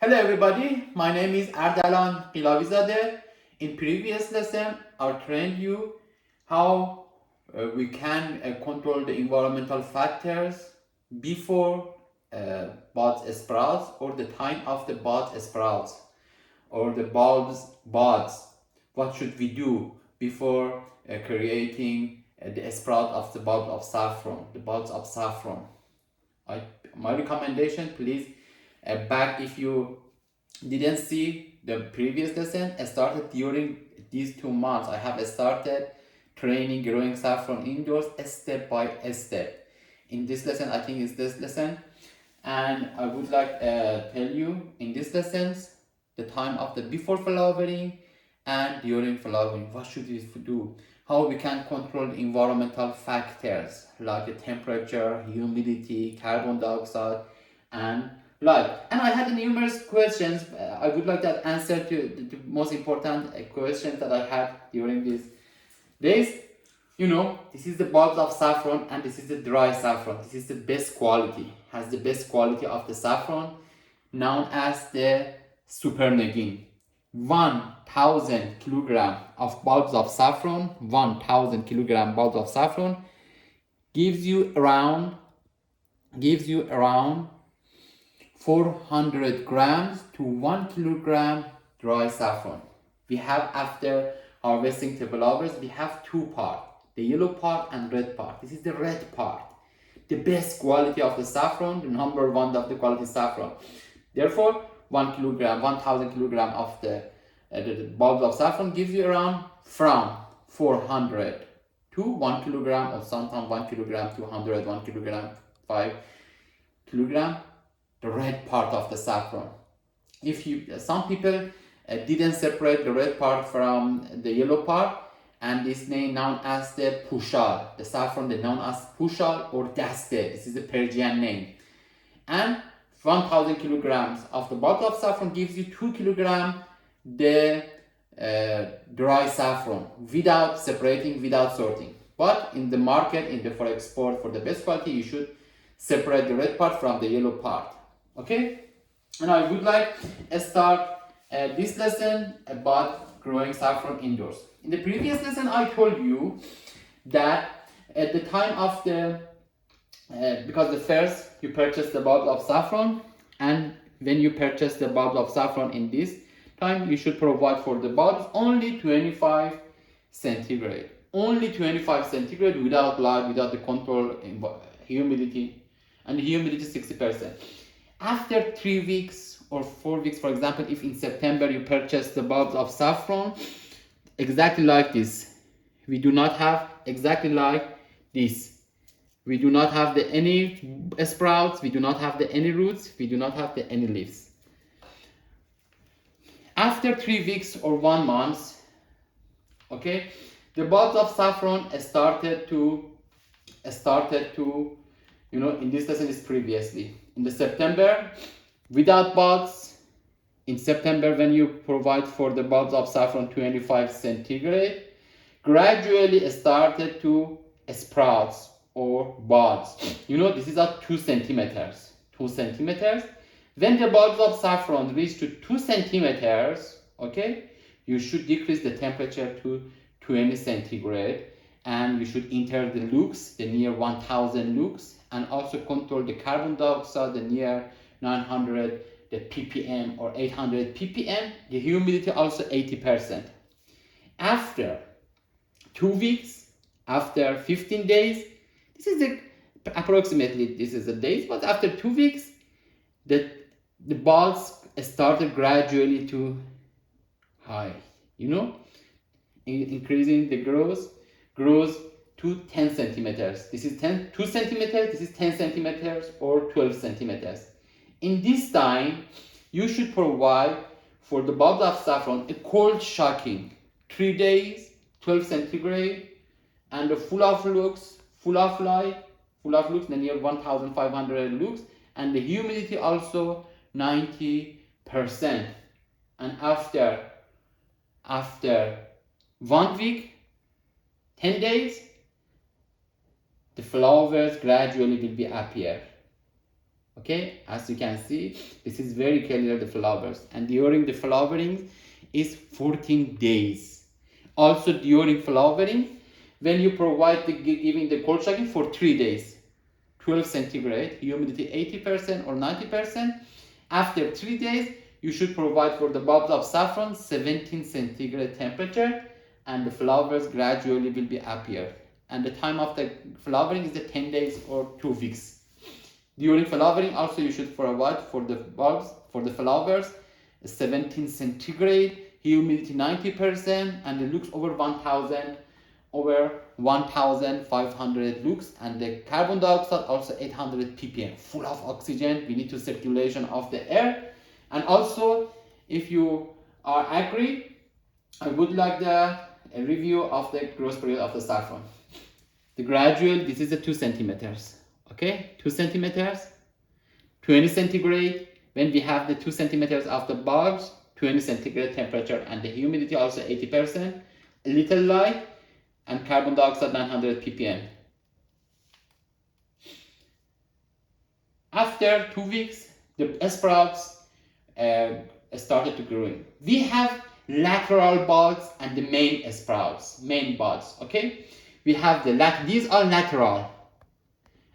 Hello everybody, my name is Ardalan Pilavizadeh. In previous lesson, I trained you how we can control the environmental factors before buds sprouts or the time of the buds sprouts or the bulbs buds. What should we do before creating the sprout of the bulb of saffron, the buds of saffron? My recommendation, please back if you didn't see the previous lesson. I started during these 2 months. I have started training growing saffron indoors step by step. In this lesson, I think it's this lesson, and I would like tell you in this lessons the time of the before flowering and during flowering. What should we do? How we can control environmental factors like the temperature, humidity, carbon dioxide, and light. And I had numerous questions. I would like to answer to the most important questions that I had during these days. This is the bulbs of saffron and this is the dry saffron. This is the best quality, has the best quality of the saffron, known as the supernegin. 1000 kilogram of bulbs of saffron, 1000 kilogram bulbs of saffron gives you around 400 grams to 1 kilogram dry saffron. We have, after harvesting the flowers, we have two parts, the yellow part and red part. This is the red part, the best quality of the saffron, the number one of the quality saffron. Therefore, 1000 kilogram of the bulbs of saffron gives you around from 400 to 1 kilogram, or sometimes 1 kilogram, 200, 1 kilogram, 5 kilogram, the red part of the saffron. Some people didn't separate the red part from the yellow part, and this name known as the pushal, the saffron they known as pushal or daste. This is the Persian name. And 1000 kilograms of the bulb of saffron gives you 2 kilograms the dry saffron, without separating, without sorting. But in the market, for export, for the best quality, you should separate the red part from the yellow part. Okay, and I would like to start this lesson about growing saffron indoors. In the previous lesson, I told you that at the time of because the first you purchase the bulb of saffron, and when you purchase the bulb of saffron in this time, you should provide for the bulbs only 25 centigrade. Only 25 centigrade, without light, without the control humidity, and the humidity 60%. After 3 weeks or 4 weeks, for example, if in September you purchase the bulbs of saffron, exactly like this, we do not have exactly like this. We do not have any sprouts, we do not have any roots, we do not have any leaves. After 3 weeks or 1 month, okay, the bulbs of saffron started to in this lesson is previously in the September without buds. In September, when you provide for the bulbs of saffron 25 centigrade, gradually started to sprouts or buds. This is at 2 centimeters. 2 centimeters. When the bulbs of saffron reach to 2 centimeters, okay, you should decrease the temperature to 20 centigrade, and you should enter the lux, the near 1000 lux, and also control the carbon dioxide, the near 900 the ppm or 800 ppm, the humidity also 80%. After 2 weeks, after 15 days, this is approximately this is the days, but after 2 weeks, the bulbs started gradually to high, increasing the grows to 10 centimeters. This is 2 centimeters, this is 10 centimeters or 12 centimeters. In this time, you should provide for the bulbs of saffron a cold shocking, 3 days, 12 centigrade, and a full of lux, full of light, full of lux, near 1500 lux, and the humidity also 90%. And after 1 week, 10 days, the flowers gradually will be appear. Okay, as you can see, this is very clear, the flowers, and during the flowering is 14 days. Also during flowering, when you provide the giving the cold shocking for 3 days, 12 centigrade, humidity 80% or 90%. After 3 days, you should provide for the bulbs of saffron 17 centigrade temperature, and the flowers gradually will be appear. And the time of the flowering is the 10 days or 2 weeks. During flowering, also you should provide for the bulbs, for the flowers, 17 centigrade, humidity 90%, and the lux over 1000, over 1500 lux, and the carbon dioxide also 800 ppm, full of oxygen. We need to circulation of the air. And also, if you are agree, I would like a review of the growth period of the saffron. The gradual, this is the 2 centimeters. Okay, 2 centimeters, 20 centigrade. When we have the 2 centimeters of the bulbs, 20 centigrade temperature, and the humidity also 80%, a little light, and carbon dioxide 900 ppm. After 2 weeks, the sprouts started to growing. We have lateral buds and the main sprouts, main buds. Okay, we have these are lateral,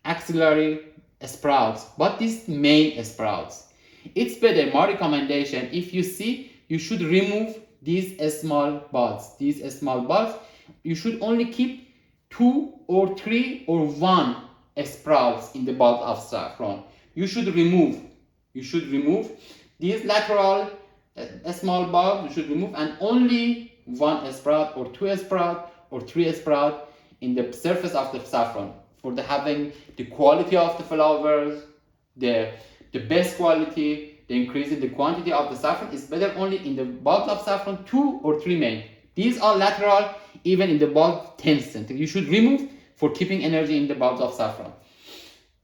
axillary sprouts, but these main sprouts. It's better, my recommendation, if you see, you should remove these small buds. These small buds, you should only keep 2 or 3 or 1 sprouts in the bulb of saffron. You should remove these lateral small bulbs. You should remove, and only 1 sprout or 2 sprout or 3 sprout in the surface of the saffron, for the having the quality of the flowers, the best quality, the increasing the quantity of the saffron is better only in the bulbs of saffron 2 or 3 main. These are lateral, even in the bulb 10 centimeters. You should remove for keeping energy in the bulbs of saffron.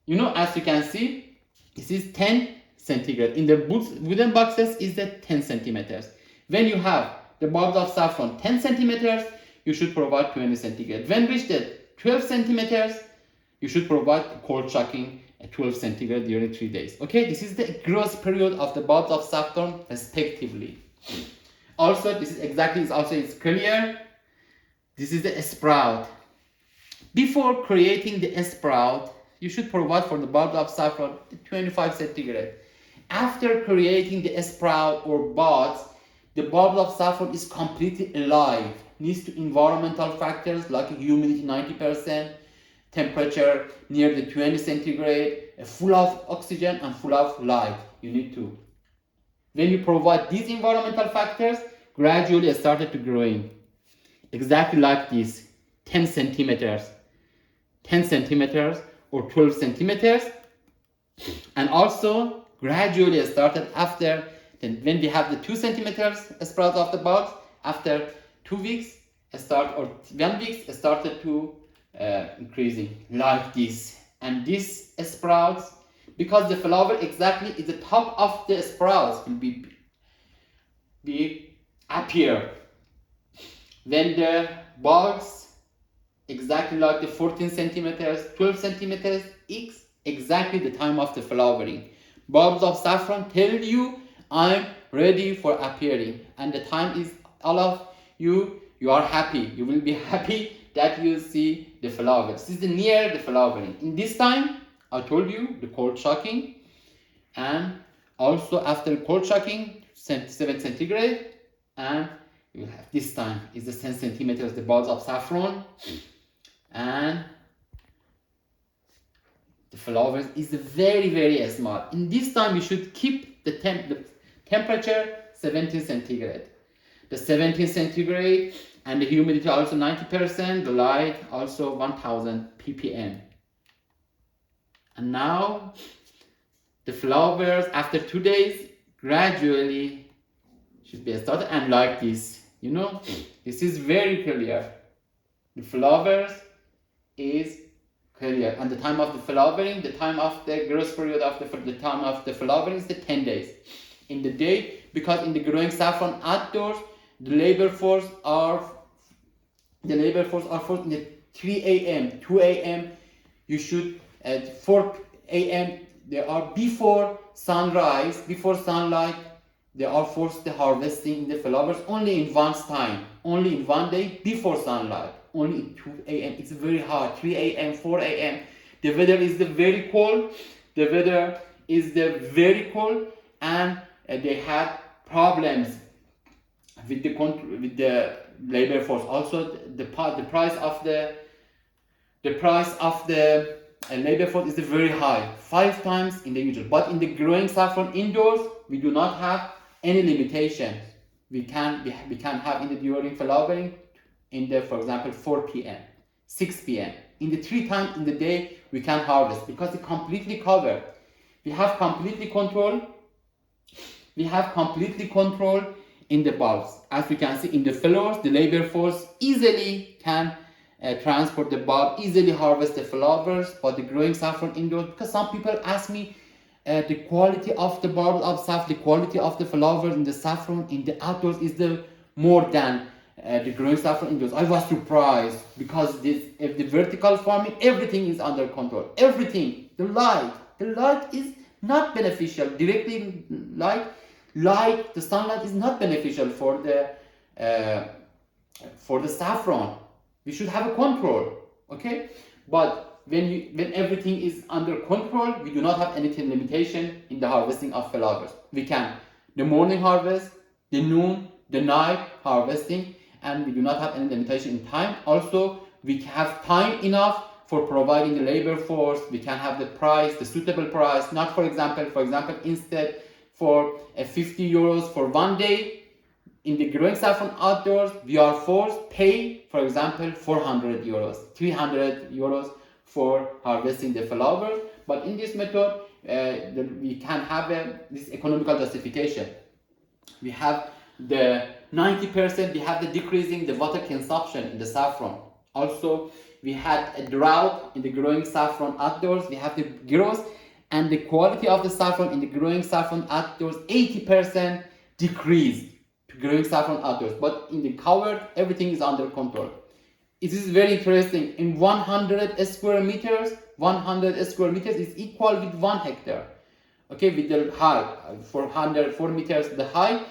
You know, as you can see, this is 10 centigrade. In the wooden boxes is the 10 centimeters. When you have the bulbs of saffron 10 centimeters, you should provide 20 centigrade. When reached the 12 centimeters, you should provide cold shocking at 12 centigrade during 3 days. Okay, this is the growth period of the bulbs of saffron respectively. Also, this is exactly, it's clear. This is the sprout. Before creating the sprout, you should provide for the bulbs of saffron 25 centigrade. After creating the sprout or buds, the bulb of saffron is completely alive. Needs to environmental factors like humidity 90%, temperature near the 20 centigrade, full of oxygen and full of light. You need to. When you provide these environmental factors, gradually it started to growing. Exactly like this, 10 centimeters or 12 centimeters. And also gradually it started after, then when we have the 2 centimeters sprout of the bulbs, after 2 weeks, or 1 week, it started to increasing like this. And this sprouts, because the flower exactly is the top of the sprouts will be appear. When the bulbs exactly like the 14 centimeters, 12 centimeters, exactly the time of the flowering. Bulbs of saffron tell you, I'm ready for appearing, and the time is all of you are happy. You will be happy that you see the flowers. This is near the flowering. In this time, I told you the cold shocking, and also after cold shocking, 7 centigrade, and you will have this time is the 10 centimeters, the bulbs of saffron, and the flowers is very, very small. In this time, you should keep the temperature 17 centigrade. The 17 centigrade and the humidity also 90%, the light also 1000 ppm. And now the flowers after 2 days gradually should be started, and like this, you know, this is very clear. The flowers is clear, and the time of the flowering, the time of the growth period of the time of the flowering is the 10 days in the day, because in the growing saffron outdoors, the labor force are for in the 3 a.m., 2 a.m. You should at 4 a.m. they are before sunrise, before sunlight, they are forced to harvesting in the flowers only in one time, only in one day before sunlight, only at 2 a.m. It's very hot, 3 a.m., 4 a.m. The weather is very cold, and they had problems with the labor force. Also, the price of the labor force is very high, 5 times in the usual. But in the growing saffron indoors, we do not have any limitation. We can have in the during flowering in the, for example, 4 p.m., 6 p.m. In the 3 times in the day we can harvest because it's completely covered. We have completely control. In the bulbs. As we can see in the flowers, the labor force easily can transport the bulb, easily harvest the flowers. But the growing saffron indoors, because some people ask me the quality of the bulb of saffron, the quality of the flowers in the saffron in the outdoors is more than the growing saffron indoors. I was surprised because if the vertical farming, everything is under control. Everything, the light is not beneficial. Directly the sunlight is not beneficial for the saffron. We should have a control, okay? But when everything is under control, we do not have any limitation in the harvesting of flowers. We can the morning harvest, the noon, the night harvesting, and we do not have any limitation in time. Also, we have time enough for providing the labor force. We can have the price, the suitable price. Not for example, instead for 50 euros for 1 day in the growing saffron outdoors, we are forced pay, for example, 400 euros, 300 euros for harvesting the flowers. But in this method, we can have this economical justification. We have the 90%, we have the decreasing the water consumption in the saffron. Also, we had a drought in the growing saffron outdoors. We have the growth and the quality of the saffron in the growing saffron outdoors, 80% decreased to growing saffron outdoors. But in the covered, everything is under control. It is very interesting. In 100 square meters is equal with 1 hectare. Okay, with the height, 4 meters the height,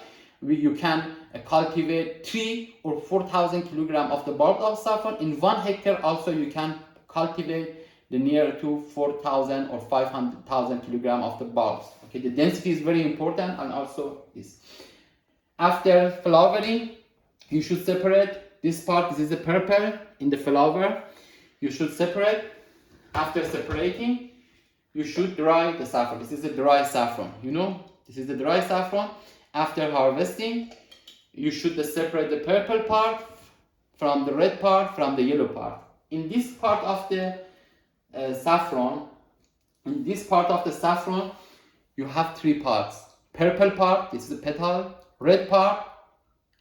you can cultivate 3 or 4,000 kilograms of the bulb of saffron. In 1 hectare also you can cultivate the near to 4,000 or 500,000 kilograms of the bulbs. Okay, the density is very important. And also this. After flowering, you should separate this part. This is the purple in the flower. You should separate. After separating, you should dry the saffron. This is the dry saffron. This is the dry saffron. After harvesting, you should separate the purple part from the red part from the yellow part. In this part of the saffron, you have 3 parts. Purple part, this is the petal, red part,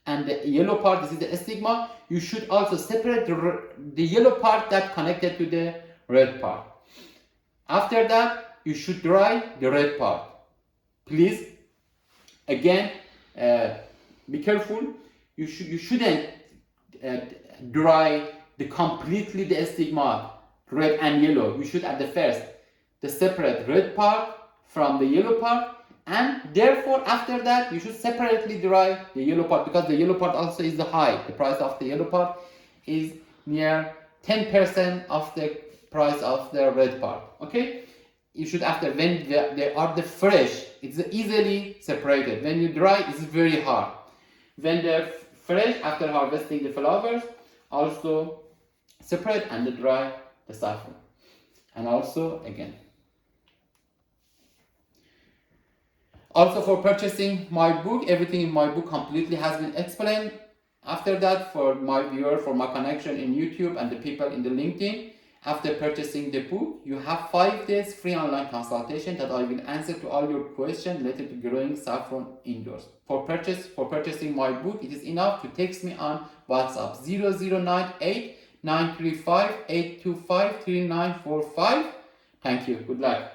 and the yellow part, this is the stigma. You should also separate the yellow part that connected to the red part. After that, you should dry the red part. Please, again, be careful. You shouldn't dry completely the stigma, red and yellow. You should at the first separate red part from the yellow part, and therefore after that you should separately dry the yellow part, because the yellow part also is the high. The price of the yellow part is near 10% of the price of the red part. Okay, you should, after when they are the fresh, it's easily separated. When you dry, it's very hard. When they're fresh, after harvesting the flowers, also separate and dry the saffron. And also again, also for purchasing my book, everything in my book completely has been explained. After that, for my viewer, for my connection in YouTube and the people in the LinkedIn, after purchasing the book, you have 5 days free online consultation that I will answer to all your questions related to growing saffron indoors. For purchasing my book, it is enough to text me on WhatsApp 0098 935 825 3945. Thank you. Good luck.